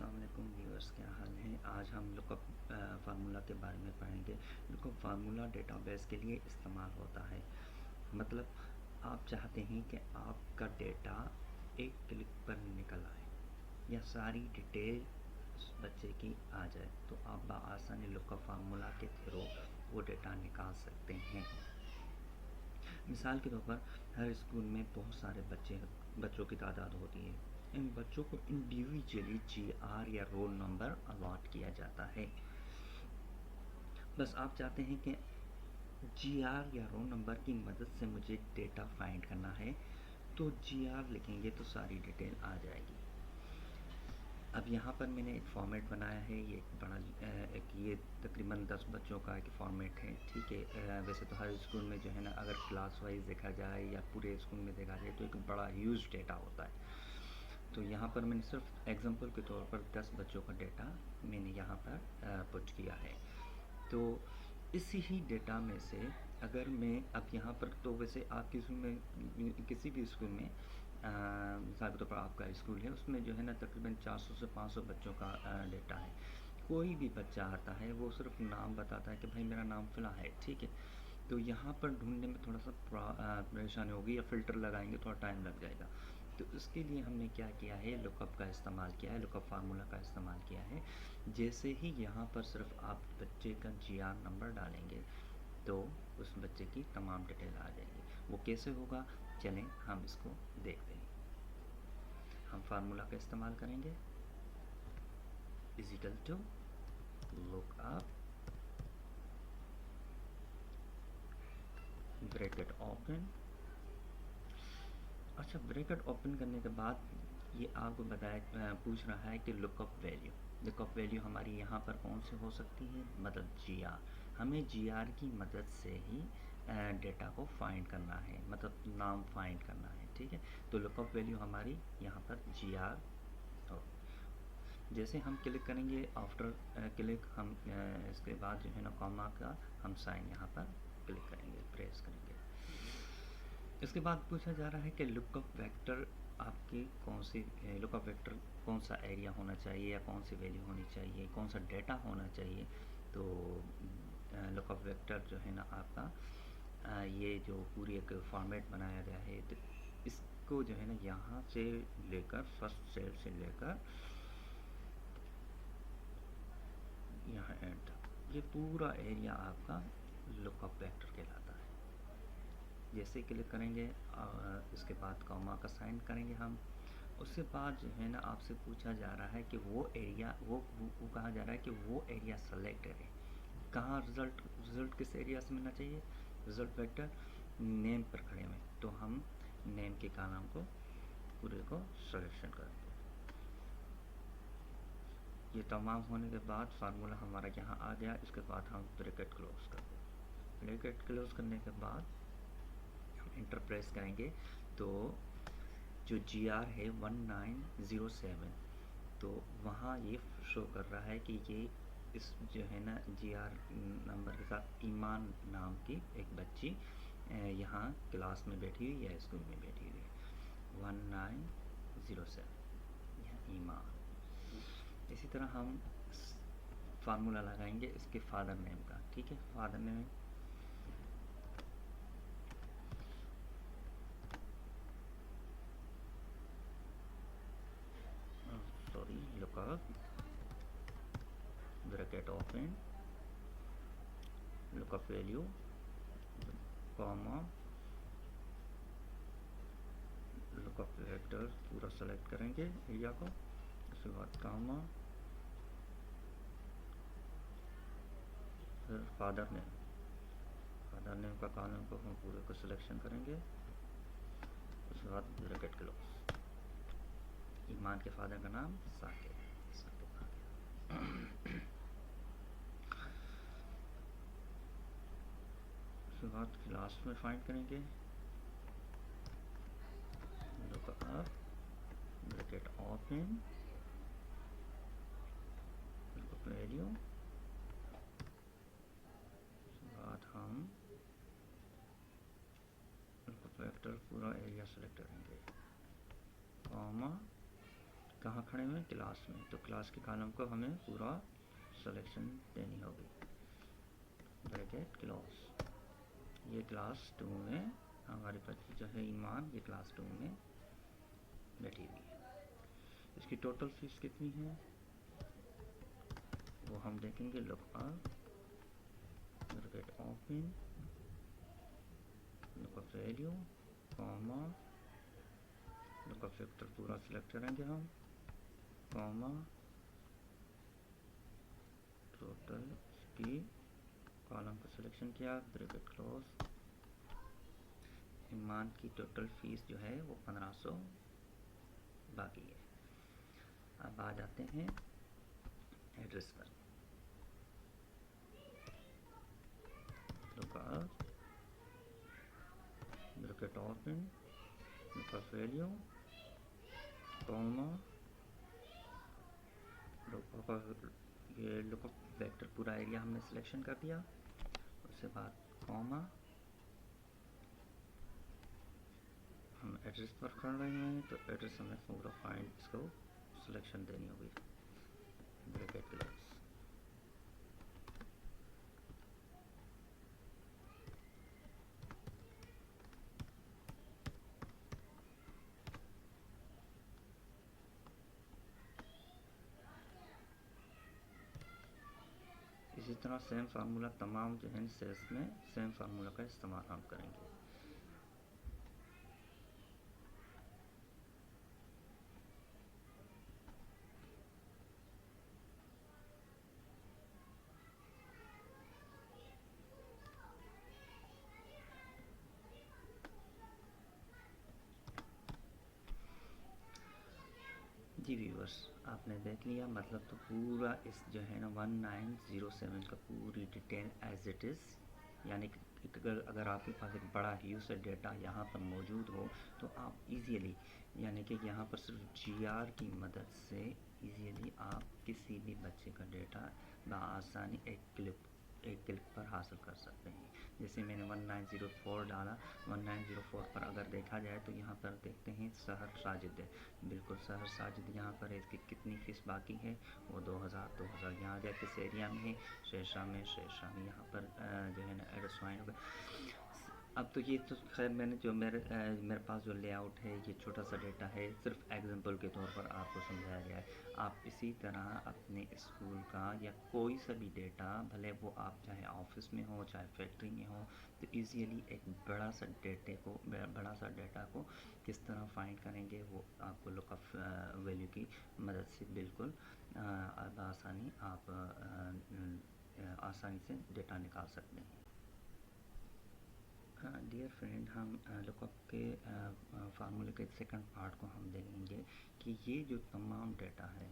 अस्सलाम वालेकुम व्यूअर्स, क्या हाल है। आज हम लुकअप फार्मूला के बारे में पढ़ेंगे। लुकअप फार्मूला डेटाबेस के लिए इस्तेमाल होता है। मतलब आप चाहते हैं कि आपका डेटा एक क्लिक पर निकल आए या सारी डिटेल उस बच्चे की आ जाए, तो आप बआसानी लुकअप फार्मूला के थ्रू वो डेटा निकाल सकते हैं। मिसाल के तौर पर हर स्कूल में बहुत सारे बच्चों की तादाद होती है। इन बच्चों को इंडिविजुअली जीआर या रोल नंबर अलॉट किया जाता है। बस आप चाहते हैं कि जीआर या रोल नंबर की मदद से मुझे डेटा फाइंड करना है, तो जीआर लिखेंगे तो सारी डिटेल आ जाएगी। अब यहाँ पर मैंने एक फॉर्मेट बनाया है। ये एक बड़ा ये तकरीबन 10 बच्चों का एक फॉर्मेट है, ठीक है। वैसे तो हर स्कूल में जो है ना, अगर क्लास वाइज देखा जाए या पूरे स्कूल में देखा जाए तो एक बड़ा ह्यूज डेटा होता है। तो यहाँ पर मैंने सिर्फ एग्जांपल के तौर पर 10 बच्चों का डेटा मैंने यहाँ पर पुट किया है। तो इसी ही डेटा में से अगर मैं अब यहाँ पर, तो वैसे आपके स्कूल में, किसी भी स्कूल में मिसाल के तौर पर आपका स्कूल है, उसमें जो है ना तकरीबन 400 से 500 बच्चों का डेटा है। कोई भी बच्चा आता है वो सिर्फ नाम बताता है कि भाई मेरा नाम फ़िला है, ठीक है। तो यहाँ पर ढूंढने में थोड़ा सा परेशानी होगी, या फ़िल्टर लगाएंगे थोड़ा टाइम लग जाएगा। तो इसके लिए हमने क्या किया है, लुकअप का इस्तेमाल किया है, लुकअप फार्मूला का इस्तेमाल किया है। जैसे ही यहाँ पर सिर्फ आप बच्चे का जीआर नंबर डालेंगे तो उस बच्चे की तमाम डिटेल आ जाएगी। वो कैसे होगा, चलें हम इसको देखते हैं। हम फार्मूला का इस्तेमाल करेंगे, is equal to lookup bracket open. अच्छा, ब्रैकेट ओपन करने के बाद ये आपको पूछ रहा है कि लुकअप वैल्यू हमारी यहाँ पर कौन सी हो सकती है, मतलब जीआर। हमें जीआर की मदद से ही डेटा को फाइंड करना है, मतलब नाम फाइंड करना है, ठीक है। तो लुकअप वैल्यू हमारी यहाँ पर जीआर हो। जैसे हम क्लिक करेंगे, आफ्टर क्लिक हम इसके बाद जो है ना कॉमा का हम साइन यहाँ पर क्लिक करेंगे, प्रेस करेंगे। इसके बाद पूछा जा रहा है कि लुकअप वेक्टर आपकी कौन सी, लुकअप वेक्टर कौन सा एरिया होना चाहिए या कौन सी वैल्यू होनी चाहिए, कौन सा डेटा होना चाहिए। तो लुकअप वेक्टर जो है ना आपका ये जो पूरी एक फॉर्मेट बनाया गया है, तो इसको जो है ना यहाँ से लेकर फर्स्ट सेल से लेकर यहाँ एंड तक ये पूरा एरिया आपका लुकअप वेक्टर कहलाता है। जैसे क्लिक करेंगे इसके बाद कॉमा का साइन करेंगे हम। उसके बाद जो है ना आपसे पूछा जा रहा है कि वो एरिया, वो कहा जा रहा है कि वो एरिया सेलेक्ट करें। कहाँ रिज़ल्ट किस एरिया से मिलना चाहिए, रिज़ल्ट वेक्टर नेम पर खड़े हुए, तो हम नेम के कॉलम को पूरे को सिलेक्शन करेंगे। ये तमाम होने के बाद फार्मूला हमारा यहाँ आ गया। इसके बाद हम ब्रैकेट क्लोज कर देंगे। ब्रैकेट क्लोज करने के बाद हम इंटर प्रेस करेंगे तो जो जीआर है 1907, तो वहाँ ये शो कर रहा है कि ये इस जो है ना जीआर नंबर के साथ ईमान नाम की एक बच्ची यहाँ क्लास में बैठी हुई या स्कूल में बैठी हुई है। 1907 यहाँ ईमान। इसी तरह हम फार्मूला लगाएंगे इसके फादर नेम का, ठीक है। Father name lookup bracket open lookup value comma lookup vector पूरा सेलेक्ट करेंगे एरिया को। उसके बाद कॉमा, फिर फादर नेम का कॉलम को हम पूरे को सिलेक्शन करेंगे। उसके बाद ब्रैकेट क्लोज। ईमान के फादर का नाम साकिब आ गया। उसके बाद क्लास में फाइंड करेंगे lookup bracket open lookup value. उसके बाद हम लुकअप वेक्टर पूरा एरिया सेलेक्ट करेंगे, कॉमा कहाँ खड़े हुए हैं? क्लास में। तो क्लास के कॉलम को हमें पूरा सिलेक्शन देनी होगी। Bracket close. ये क्लास 2 में हमारे बच्ची जो है ईमान, ये क्लास 2 में बैठी हुई है। इसकी टोटल फीस कितनी है वो हम देखेंगे। Look up, bracket open, look up value, comma, look up factor पूरा सिलेक्ट करेंगे हम, कॉमा, टोटल की कॉलम को सिलेक्शन किया, ब्रैकेट क्लोज। ईमान की टोटल फीस जो है वो 1500 बाकी है। अब आ जाते हैं एड्रेस पर। Lookup, bracket open, lookup value, comma, ये लुकअप वेक्टर पूरा एरिया हमने सिलेक्शन कर दिया। उसके बाद कॉमा, हम एड्रेस पर कर रहे हैं तो एड्रेस हमें पूरा फाइंड इसको सिलेक्शन देनी होगी। Bracket close. इसी तरह सेम फार्मूला तमाम जो है सेल्स में सेम फार्मूला का इस्तेमाल हम करेंगे। जी व्यूअर्स, आपने देख लिया, मतलब तो पूरा इस जो है ना 1907 का पूरी डिटेल एज इट इज़, यानी कि अगर आपके पास एक बड़ा यूज़र डेटा यहाँ पर मौजूद हो तो आप इजीली, यानी कि यहाँ पर सिर्फ जीआर की मदद से इजीली आप किसी भी बच्चे का डेटा बआसानी एक क्लिक पर हासिल कर सकते हैं। जैसे मैंने 1904 डाला, 1904 पर अगर देखा जाए तो यहाँ पर देखते हैं सहर साजिद है, बिल्कुल सहर साजिद यहाँ पर है। इसकी कितनी फ़ीस बाकी है वो 2000 यहाँ आ गया। किस एरिया में है? शेरशाह में। शेरशाह में यहाँ पर जो है ना एड्रेस फाइंड होगा। अब तो ये तो खैर मैंने जो मेरे पास जो लेआउट है, ये छोटा सा डेटा है, सिर्फ एग्जांपल के तौर पर आपको समझाया गया है। आप इसी तरह अपने स्कूल का या कोई सा भी डेटा, भले वो आप चाहे ऑफिस में हो चाहे फैक्ट्री में हो, तो इजीली एक बड़ा सा डेटा को किस तरह फाइंड करेंगे वो आपको लुकअप वैल्यू की मदद से बिल्कुल आसानी आप आसानी से डेटा निकाल सकते हैं। डियर फ्रेंड, हम लुकअप के फार्मूले के सेकंड पार्ट को हम देखेंगे कि ये जो तमाम डेटा है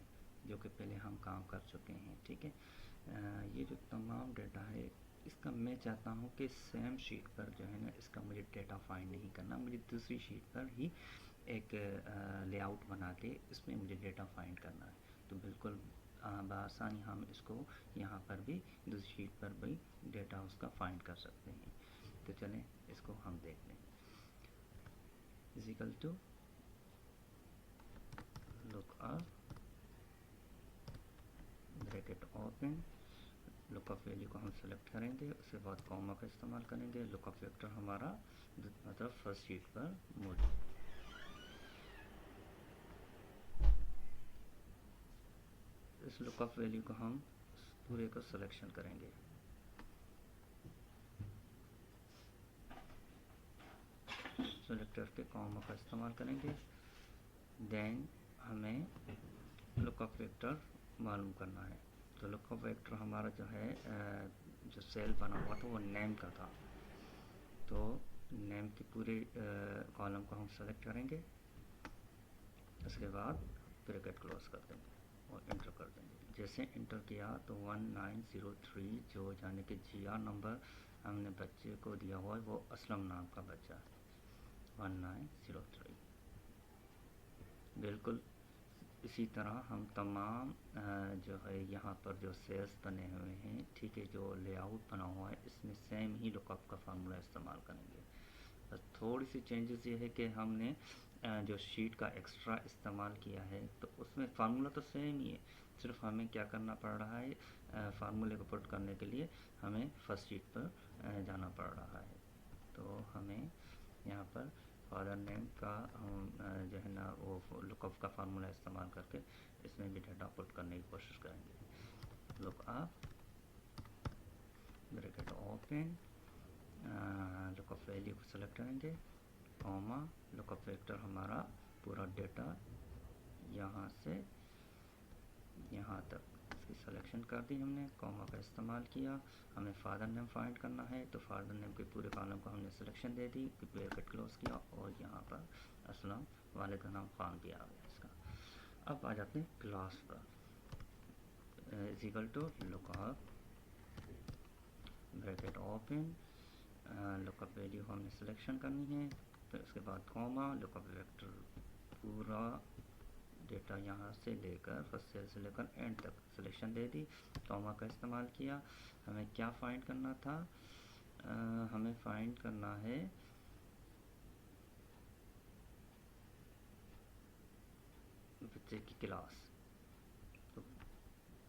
जो कि पहले हम काम कर चुके हैं, ठीक है, ये जो तमाम डेटा है इसका मैं चाहता हूँ कि सेम शीट पर जो है ना इसका मुझे डेटा फाइंड नहीं करना, मुझे दूसरी शीट पर ही एक लेआउट बना के इसमें मुझे डेटा फाइंड करना है। तो बिल्कुल बआसानी हम इसको यहाँ पर भी दूसरी शीट पर भी डेटा उसका फाइंड कर सकते हैं। तो चलें इसको हम देख लें। Is equal to lookup, bracket open, lookup value को हम सेलेक्ट करेंगे, उसके बाद कॉमा का इस्तेमाल करेंगे। लुकअप वेक्टर हमारा मतलब फर्स्ट शीट पर मौजूद। इस लुकअप वैल्यू को हम पूरे को सिलेक्शन करेंगे। सेलेक्टर के कॉमा का इस्तेमाल करेंगे। देन हमें लुकअप वेक्टर मालूम करना है। तो लुकअप वेक्टर हमारा जो है जो सेल बना हुआ था वो नेम का था, तो नेम के पूरे कॉलम को हम सेलेक्ट करेंगे। उसके बाद ब्रैकेट क्लोज कर देंगे और इंटर कर देंगे। जैसे इंटर किया तो 1903 जो यानी कि जीआर नंबर हमने बच्चे को दिया हुआ है वो असलम नाम का बच्चा है, 1903। बिल्कुल इसी तरह हम तमाम जो है यहाँ पर जो सेल्स बने हुए हैं, ठीक है, जो लेआउट बना हुआ है इसमें सेम ही लुकअप का फार्मूला इस्तेमाल करेंगे। बस थोड़ी सी चेंजेस ये है कि हमने जो शीट का एक्स्ट्रा इस्तेमाल किया है तो उसमें फार्मूला तो सेम ही है, सिर्फ हमें क्या करना पड़ रहा है, फार्मूले को पुट करने के लिए हमें फर्स्ट शीट पर जाना पड़ रहा है। तो हमें यहाँ पर फादर नेम का हम जो है ना वो लुकअप का फार्मूला इस्तेमाल करके इसमें भी डाटा पुट करने की कोशिश करेंगे। Lookup bracket open, lookup value को सेलेक्ट करेंगे, कॉमा लुकअप वेक्टर हमारा पूरा डेटा यहाँ से यहाँ तक इसकी सिलेक्शन कर दी हमने, कॉमा का इस्तेमाल किया। हमें फादर नेम फाइंड करना है तो फादर नेम के पूरे कॉलम को हमने सिलेक्शन दे दी, ब्रैकेट क्लोज किया और यहाँ पर असलम वाले का नाम खान भी आ गया इसका। अब आ जाते हैं क्लास पर, is equal to lookup bracket open, lookup value हमने सिलेक्शन करनी है, फिर उसके बाद कॉमा लुकअप वेक्टर पूरा डेटा यहाँ से लेकर फर्स्ट सेल से लेकर एंड तक सिलेक्शन दे दी, कॉमा का इस्तेमाल किया। हमें क्या फाइंड करना था, हमें फाइंड करना है बच्चे की क्लास, तो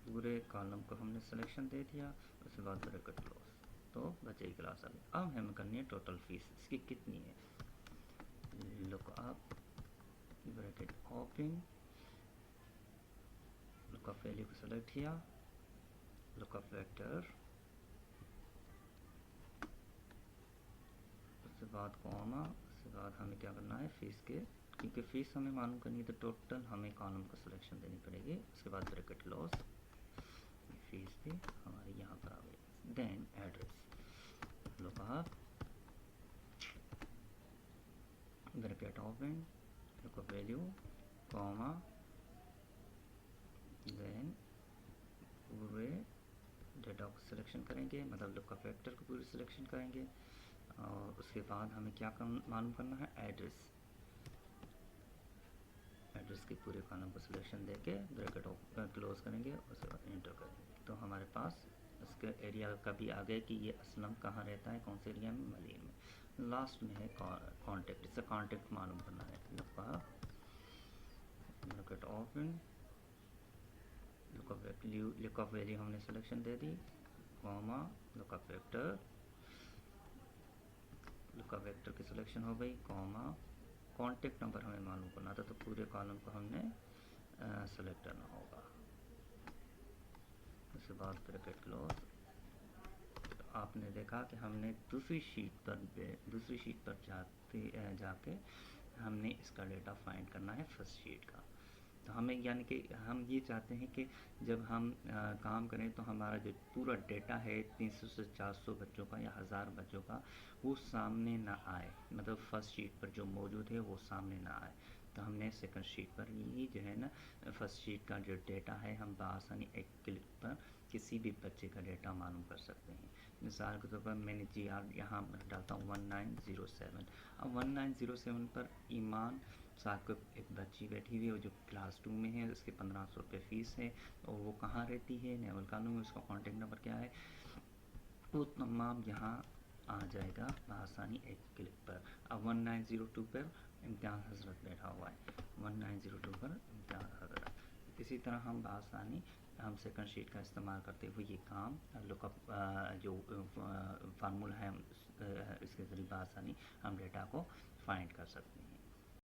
पूरे कॉलम को हमने सिलेक्शन दे दिया, उसके बाद ब्रैकेट क्लोज, तो बच्चे की क्लास आ गई। अब हमें करनी है टोटल फीस, इसकी कितनी है, lookup bracket open, lookup value को सेलेक्ट किया, लुकअप वेक्टर, उसके बाद कॉमा, उसके बाद हमें क्या करना है फीस के, क्योंकि फीस हमें मालूम करनी है तो टोटल हमें कॉलम को सिलेक्शन देनी पड़ेगी। उसके बाद ब्रैकेट क्लोज, फीस भी हमारी यहाँ पर आ गई। Then address, lookup bracket open, lookup value, comma, then पूरे डेटा को सिलेक्शन करेंगे, मतलब लुकअप वेक्टर को पूरी सिलेक्शन करेंगे और उसके बाद हमें क्या मालूम करना है, एड्रेस, एड्रेस के पूरे कॉलम को सिलेक्शन देके ब्रैकेट क्लोज करेंगे, उसके बाद एंटर करेंगे। तो हमारे पास इसके एरिया का भी आ गया कि ये असलम कहाँ रहता है, कौन से एरिया में, मलिन में। लास्ट में है कॉन्टेक्ट, इससे कॉन्टेक्ट मालूम करना है, ब्रैकेट ओपन, लुकअप वैल्यू हमने सिलेक्शन दे दी, comma lookup vector, lookup vector की सिलेक्शन हो गई, कॉमा कॉन्टेक्ट नंबर हमें मालूम करना था तो पूरे कॉलम को हमने सेलेक्ट करना होगा, उसके बाद ब्रैकेट क्लोज। आपने देखा कि हमने दूसरी शीट पर जाके हमने इसका डेटा फाइंड करना है फर्स्ट शीट का। तो हमें यानी कि हम ये चाहते हैं कि जब हम काम करें तो हमारा जो पूरा डेटा है 300 से 400 बच्चों का या 1000 बच्चों का वो सामने ना आए, मतलब फर्स्ट शीट पर जो मौजूद है वो सामने ना आए। तो हमने सेकंड शीट पर ही जो है ना फर्स्ट शीट का जो डेटा है हम बआसानी एक क्लिक पर किसी भी बच्चे का डेटा मालूम कर सकते हैं। मिसाल के तौर पर मैंने GR यहाँ डालता हूँ 1907। अब 1907 पर ईमान साथ को एक बच्ची बैठी हुई है जो क्लास 2 में है, उसके 1500 रुपये फ़ीस है और वो कहाँ रहती है, नेवल कानून में, उसका कॉन्टेक्ट नंबर क्या है, वो तमाम यहाँ आ जाएगा बआसानी एक क्लिक पर। अब 1902 पर इम्तियाज़ हज़रत बैठा हुआ है, 1902 पर इम्तियाज़ हज़रत। इसी तरह हम बआसानी हम सेकंड शीट का इस्तेमाल करते हुए ये काम लुकअप जो फार्मूला है इसके ज़रिए बआसानी हम डेटा को फाइंड कर सकते हैं।